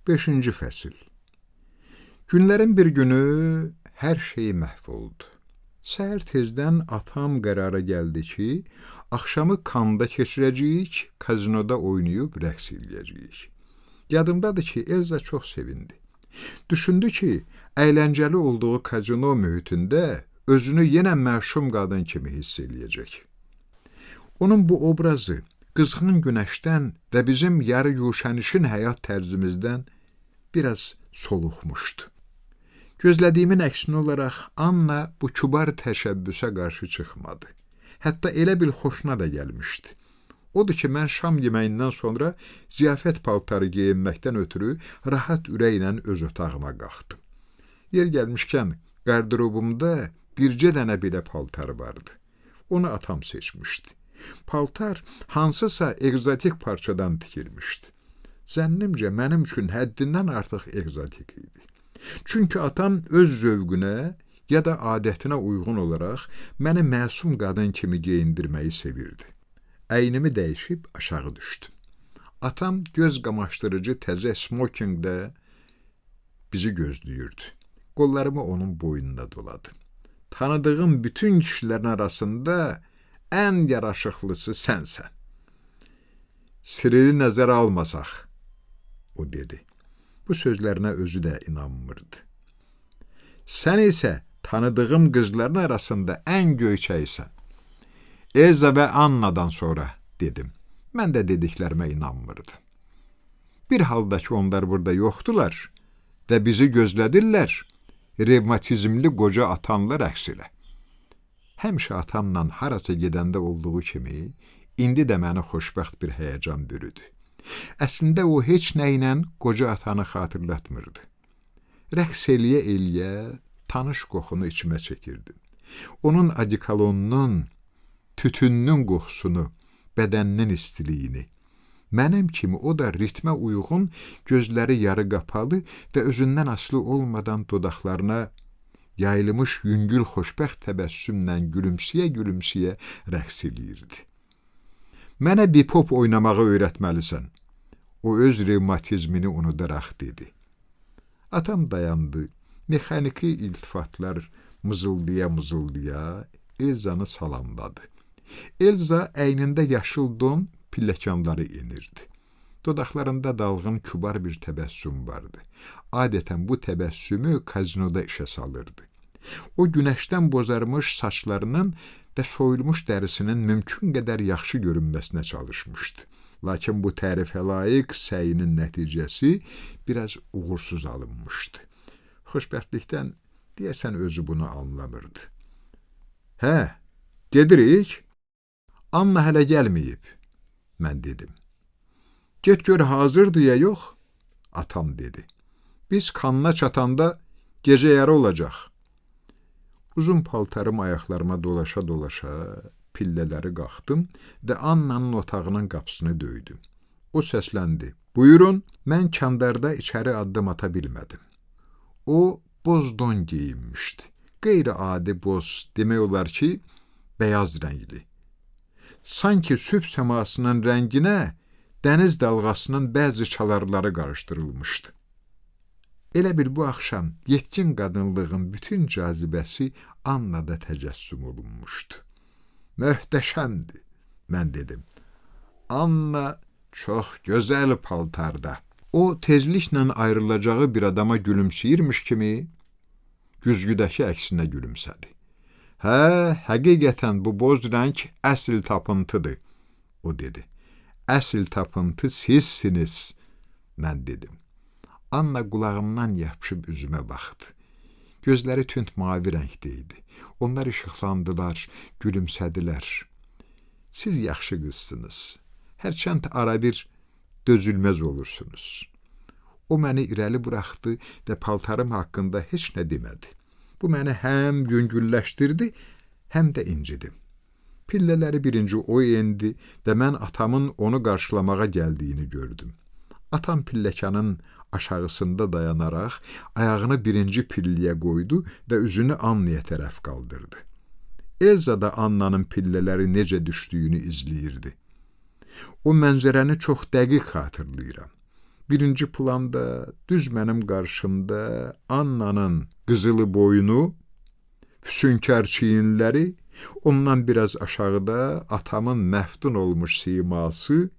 5-ci fəsil. Günlərin bir günü hər şey məhv oldu. Səhər tezdən atam qərara gəldi ki, axşamı kanda keçirəcəyik, kazinoda oynayıb rəqs eləyəcəyik. Yadımdadır ki, Elza çox sevindi. Düşündü ki, əyləncəli olduğu kazino mühitində özünü yenə məşum qadın kimi hiss eləyəcək. Onun bu obrazı qızğın günəşdən və bizim yarı yuşanişin həyat tərzimizdən biraz soluxmuşdu. Gözlədiyimin əksinə olaraq Anna bu kübar təşəbbüsə qarşı çıxmadı. Hətta elə bil xoşuna da gəlmişdi. Odur ki, mən şam yeməyindən sonra ziyafət paltarı geyinməkdən ötürü rahat ürəklə öz otağıma qalxdım. Yer gəlmişkən, qarderobumda bircə dənə belə paltarı vardı. Onu atam seçmişdi. Paltar hansısa egzotik parçadan tikilmişdi. Zənnimcə mənim üçün həddindən artıq egzotik idi. Çünki atam öz zövqünə ya da adətinə uyğun olaraq məni məsum qadın kimi geyindirməyi sevirdi. Əynimi dəyişib aşağı düşdüm. Atam göz qamaşdırıcı təzə smokingdə bizi gözləyirdi. Qollarımı onun boynunda doladım. Tanıdığım bütün kişilərin arasında ən yaraşıqlısı sənsən. Sirri nəzərə almasaq, o dedi. Bu sözlərinə özü də inanmırdı. Sən isə tanıdığım qızların arasında ən göyçəksən. Elza və Annadan sonra, dedim. Mən də dediklərimə inanmırdım. Bir halda ki, onlar burada yoxdular və bizi gözlədirlər, revmatizmli qoca atamla rəqs ilə. Həmişə atamla harasa gedəndə olduğu kimi, indi də məni xoşbəxt bir həyəcan bürüdü. Əslində o heç nə ilə qoca atanı xatırlatmırdı. Rəqs eləyə-eləyə tanış qoxunu içimə çəkirdim. Onun adikalonunun, tütününün qoxusunu, bədəninin istiliyini. Mənim kimi o da ritmə uyğun, gözləri yarı qapalı və özündən asılı olmadan dodaqlarına yayılmış yüngül xoşbəxt təbəssümlə gülümsəyə-gülümsəyə rəqs eləyirdi. Mənə bipop oynamağı öyrətməlisən. O öz revmatizmini unudaraq dedi. Atam dayandı. Mexaniki iltifatlar mızıldaya-mızıldaya Elzanı salamladı. Elza əynində yaşıl don pilləkanları inirdi. Dodaqlarında dalğın kübar bir təbəssüm vardı. Adətən bu təbəssümü kazinoda işə salırdı. O günəşdən bozarmış saçlarının və soyulmuş dərisinin mümkün qədər yaxşı görünməsinə çalışmışdı. Lakin bu tərifə layiq səyinin nəticəsi biraz uğursuz alınmışdı. Xoşbəxtlikdən deyəsən özü bunu anlamırdı. Hə, gedirik. Anna hələ gəlməyib, mən dedim. Get gör hazırdır ya yox, atam dedi. Biz kanına çatanda gecə yarı olacaq. Uzun paltarım ayaqlarıma dolaşa-dolaşa pillələri qalxdım və Annanın otağının qapısını döydüm. O səsləndi. Buyurun, mən kandarda içəri addım ata bilmədim. O boz don geyinmişdi. Qeyri-adi boz, demək olar ki, bəyaz rəngli. Sanki sübh səmasının rənginə dəniz dalğasının bəzi çalarları qarışdırılmışdı. Elə bil bu axşam yetkin qadınlığın bütün cazibəsi Annada təcəssüm olunmuşdu. Möhtəşəmdir, mən dedim. Anna çox gözəl paltarda. O tezliklə ayrılacağı bir adama gülümsəyirmiş kimi güzgüdəki əksinə gülümsədi. Hə, həqiqətən bu boz rəng əsl tapıntıdır, o dedi. Əsl tapıntı sizsiniz, mən dedim. Anna qulağımdan yapışıb üzümə baxdı. Gözləri tünd mavi rəngdə idi. Onlar işıqlandılar, gülümsədilər. Siz yaxşı qızsınız. Hərçənd ara bir dözülməz olursunuz. O məni irəli buraxdı və paltarım haqqında heç nə demədi. Bu məni həm yüngülləşdirdi, həm də incidim. Pillələri birinci o endi və mən atamın onu qarşılamağa gəldiyini gördüm. Atam pilləkanın aşağısında dayanaraq ayağını birinci pilləyə qoydu və üzünü Annaya tərəf qaldırdı. Elza da Annanın pillələri necə düşdüyünü izləyirdi. O mənzərəni çox dəqiq xatırlayıram. Birinci planda, düz mənim qarşımda Annanın qızılı boynu, füsunkar çiyinləri, ondan biraz aşağıda atamın məftun olmuş siması,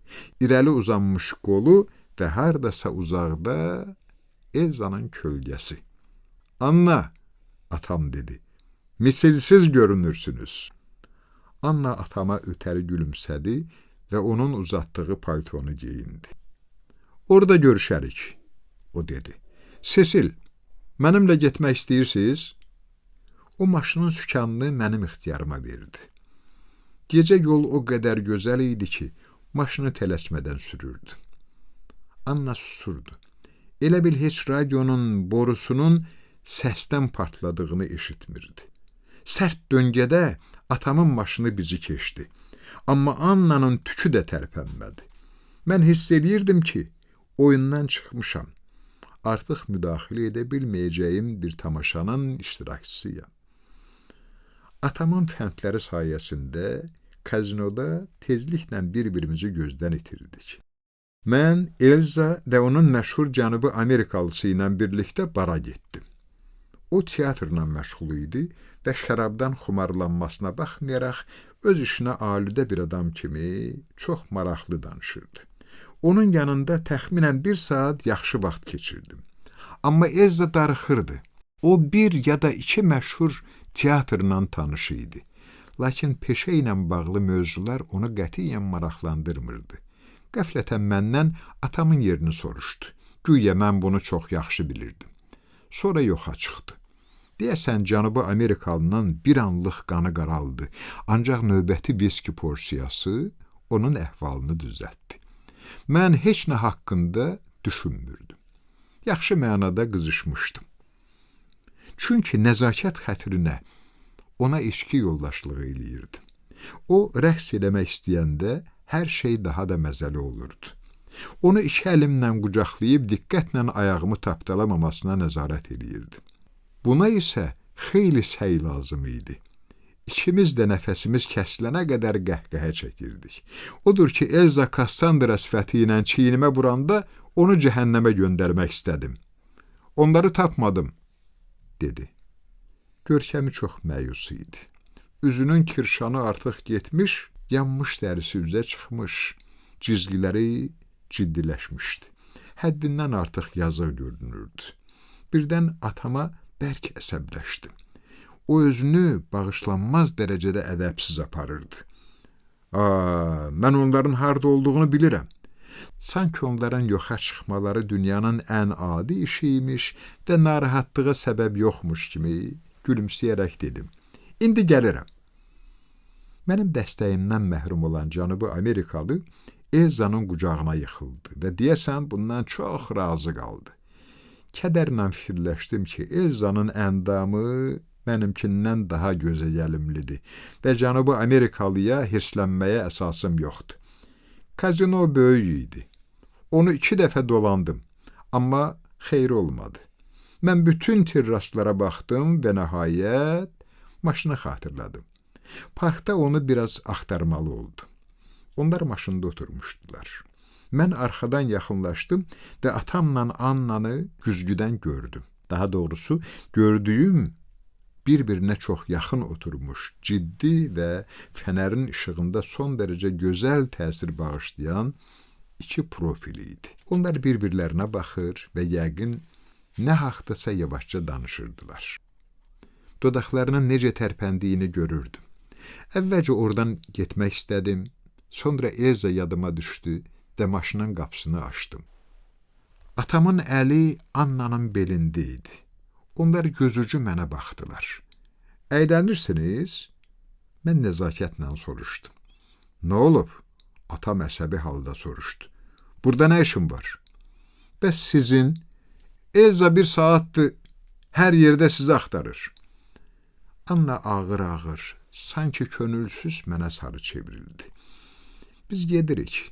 irəli uzanmış qolu və hardasa uzaqda Elzanın kölgəsi. Anna, atam dedi, misilsiz görünürsünüz. Anna atama ötəri gülümsədi və onun uzatdığı paltonu geyindi. Orada görüşərik, o dedi. Sesil, mənimlə getmək istəyirsiniz? O maşının sükanını mənim ixtiyarıma verdi. Gecə yol o qədər gözəl idi ki, maşını tələsmədən sürürdü. Anna susurdu. Elə bil heç radionun borusunun səsdən partladığını eşitmirdi. Sərt döngədə atamın maşını bizi keçdi. Amma Annanın tükü də tərpənmədi. Mən hiss edirdim ki, oyundan çıxmışam. Artıq müdaxilə edə bilməyəcəyim bir tamaşanın iştirakçısıyam. Atamın fəndləri sayəsində kazinoda tezliklə bir-birimizi gözdən itirdik. Mən Elza və onun məşhur Cənubi Amerikalısı ilə birlikdə bara getdim. O teatrla məşğul idi və şərabdan xumarlanmasına baxmayaraq öz işinə alıdə bir adam kimi çox maraqlı danışırdı. Onun yanında təxminən 1 saat yaxşı vaxt keçirdim. Amma Elza darıxırdı. O 1 ya da 2 məşhur teatrla tanış idi. Lakin peşə ilə bağlı mövzular onu qətiyyən maraqlandırmırdı. Qəflətən məndən atamın yerini soruşdu. Güya mən bunu çox yaxşı bilirdim. Sonra yoxa çıxdı. Deyəsən Cənubi Amerikalının bir anlıq qanı qaraldı. Ancaq növbəti viski porsiyası onun əhvalını düzəltdi. Mən heç nə haqqında düşünmürdüm. Yaxşı mənada qızışmışdım. Çünki nəzakət xətrinə ona içki yoldaşlığı eləyirdim. O, rəqs eləmək istəyəndə hər şey daha da məzəli olurdu. Onu 2 əlimlə qucaqlayıb diqqətlə ayağımı tapdalamamasına nəzarət eləyirdim. Buna isə xeyli səy lazım idi. İkimiz də nəfəsimiz kəsilənə qədər qəhqəhə çəkirdik. Odur ki, Elza Kassandra sifəti ilə çiynimə vuranda onu cəhənnəmə göndərmək istədim. Onları tapmadım, dedi. Görkəmi çox məyus idi. Üzünün kirşanı artıq getmiş, yanmış dərisi üzə çıxmış, cizgiləri ciddiləşmişdi. Həddindən artıq yazıq görünürdü. Birdən atama bərk əsəbləşdi. O özünü bağışlanmaz dərəcədə ədəbsiz aparırdı. Mən onların harda olduğunu bilirəm. Sanki onların yoxa çıxmaları dünyanın ən adi işiymiş və narahatlığa səbəb yoxmuş kimi gülümsəyərək dedim. İndi gəlirəm. Mənim dəstəyimdən məhrum olan Cənubi Amerikalı Elzanın qucağına yıxıldı və deyəsən bundan çox razı qaldı. Kədərlə fikirləşdim ki, Elzanın əndamı mənimkindən daha gözəgəlimlidir və Cənubi Amerikalıya hirslənməyə əsasım yoxdur. Kazino böyük idi. Onu 2 dəfə dolandım, amma xeyri olmadı. Mən bütün terraslara baxdım və nəhayət maşını xatırladım. Parkda onu biraz axtarmalı oldum. Onlar maşında oturmuşdular. Mən arxadan yaxınlaşdım və atamla Annanı güzgüdən gördüm. Daha doğrusu, gördüyüm bir-birinə çox yaxın oturmuş, ciddi və fənərin işığında son dərəcə gözəl təsir bağışlayan 2 profili idi. Onlar bir-birlərinə baxır və yəqin nə haqdasa yavaşca danışırdılar. Dodaqlarının necə tərpəndiyini görürdüm. Əvvəlcə oradan getmək istədim, sonra Elza yadıma düşdü və maşının qapısını açdım. Atamın əli Annanın belində idi. Onlar gözücü mənə baxdılar. Əylənirsiniz? Mən nəzakətlə soruşdum. Nə olub? Atam əsəbi halda soruşdu. Burada nə işin var? Bəs sizin? Elza 1 saatdır hər yerdə sizi axtarır. Anna ağır-ağır, sanki könülsüz mənə sarı çevrildi. Biz gedirik.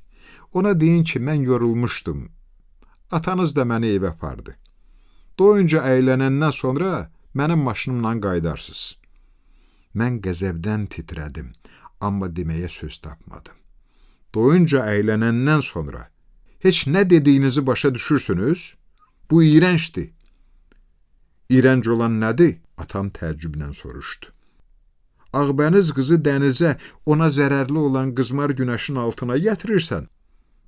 Ona deyin ki, mən yorulmuşdum. Atanız da məni evə apardı. Doyunca əylənəndən sonra mənim maşınımla qaydarsınız. Mən qəzəbdən titrədim, amma deməyə söz tapmadım. Doyunca əylənəndən sonra Heç nə dediyinizi başa düşürsünüz? Bu iyrəncdir. İyrənc olan nədir? Atam təəccüblə soruşdu. Ağbəniz qızı dənizə, ona zərərli olan qızmar günəşin altına gətirirsən,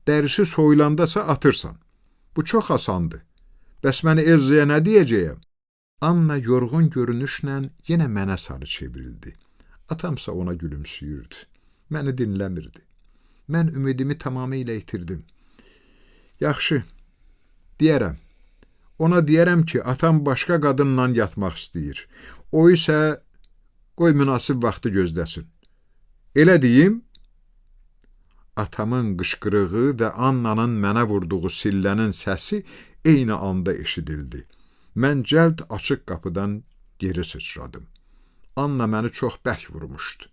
dərisi soyulandasa atırsan. Bu çox asandır. Bəs mən Elzaya nə deyəcəyəm? Anna yorğun görünüşlə yenə mənə sarı çevrildi. Atamsa ona gülümsüyürdü. Məni dinləmirdi. Mən ümidimi tamamilə itirdim. Yaxşı, deyərəm. Ona deyərəm ki, atam başqa qadınla yatmaq istəyir. O isə qoy münasib vaxtı gözləsin. Elə deyim? Atamın qışqırığı və Annanın mənə vurduğu sillənin səsi eyni anda eşidildi. Mən cəld açıq qapıdan geri sıçradım. Anna məni çox bərk vurmuşdu.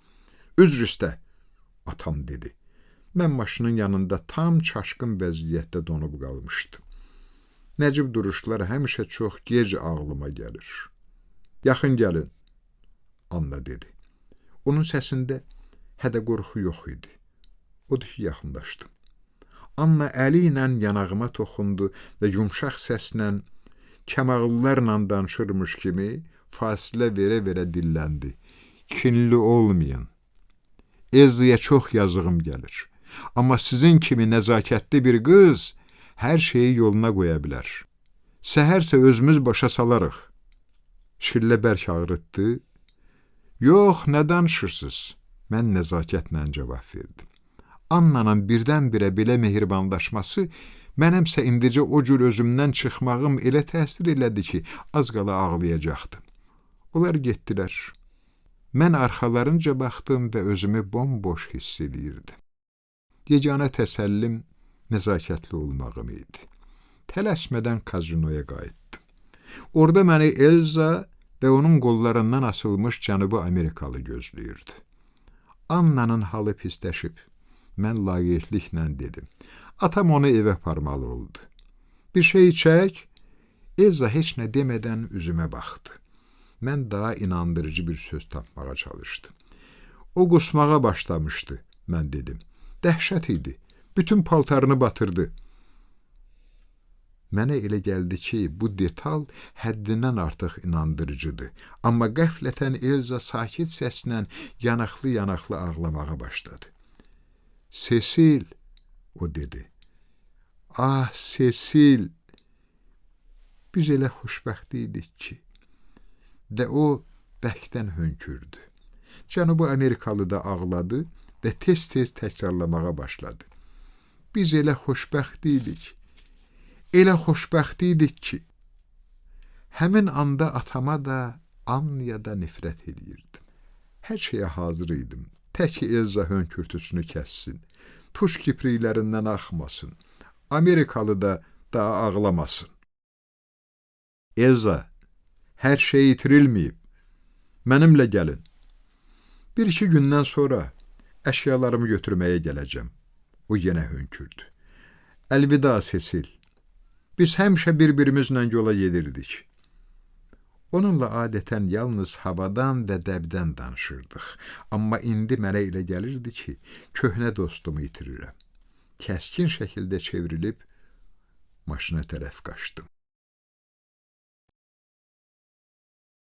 Üzr istə, atam dedi. Mən maşının yanında tam çaşqın vəziyyətdə donub qalmışdım. Nəcib duruşlar həmişə çox gec ağlıma gəlir. Yaxın gəlin, Anna dedi. Onun səsində hədə qorxu yox idi. Odur ki, yaxınlaşdım. Anna əli ilə yanağıma toxundu və yumşaq səslə, kəmağlılarla danışırmış kimi fasilə verə-verə dilləndi. Kinli olmayın. Elzaya çox yazığım gəlir. Amma sizin kimi nəzakətli bir qız hər şeyi yoluna qoya bilər. Səhərsə özümüz başa salarıq. Şillə bərk ağrıtdı. Yox, nə danışırsınız? Mən nəzakətlə cavab verdim. Annanın birdən-birə belə mehribanlaşması mənəmsə indicə o cür özümdən çıxmağım elə təsir elədi ki, az qala ağlayacaqdım. Onlar getdilər. Mən arxalarınca baxdım və özümü bomboş hiss eləyirdim. Yeganə təsəllim nəzakətli olmağım idi. Tələsmədən kazinoya qayıtdım. Orada məni Elza və onun qollarından asılmış Cənubi Amerikalı gözləyirdi. Annanın halı pisləşib. Mən laqeydliklə dedim. Atam onu evə aparmalı oldu. Bir şey içək? Elza heç nə demədən üzümə baxdı. Mən daha inandırıcı bir söz tapmağa çalışdım. O qusmağa başlamışdı, mən dedim. Dəhşət idi. Bütün paltarını batırdı. Mənə elə gəldi ki, bu detal həddindən artıq inandırıcıdır. Amma qəflətən Elza sakit səslə yanaqlı-yanaqlı ağlamağa başladı. Sesil, o dedi. Ah, Sesil, biz elə xoşbəxt idik ki. Və o bəkdən hönkürdü. Cənubi Amerikalı da ağladı və tez-tez təkrarlamağa başladı. Biz elə xoşbəxt idik. Elə xoşbəxt idik ki, həmin anda atama da, Annaya da nifrət eləyirdim. Hər şeyə hazır idim. Tək Elza hönkürtüsünü kəssin, tuş kipriklərindən axmasın, Amerikalı da daha ağlamasın. Elza, hər şey itirilməyib. Mənimlə gəlin. Bir-iki gündən sonra əşyalarımı götürməyə gələcəm. O yenə hönkürdü. Əlvida, Sesil. Biz həmişə bir-birimizlə yola gedirdik. Onunla adətən yalnız havadan və dəbdən danışırdıq. Amma indi mənə elə gəlirdi ki, köhnə dostumu itirirəm. Kəskin şəkildə çevrilib maşına tərəf qaçdım.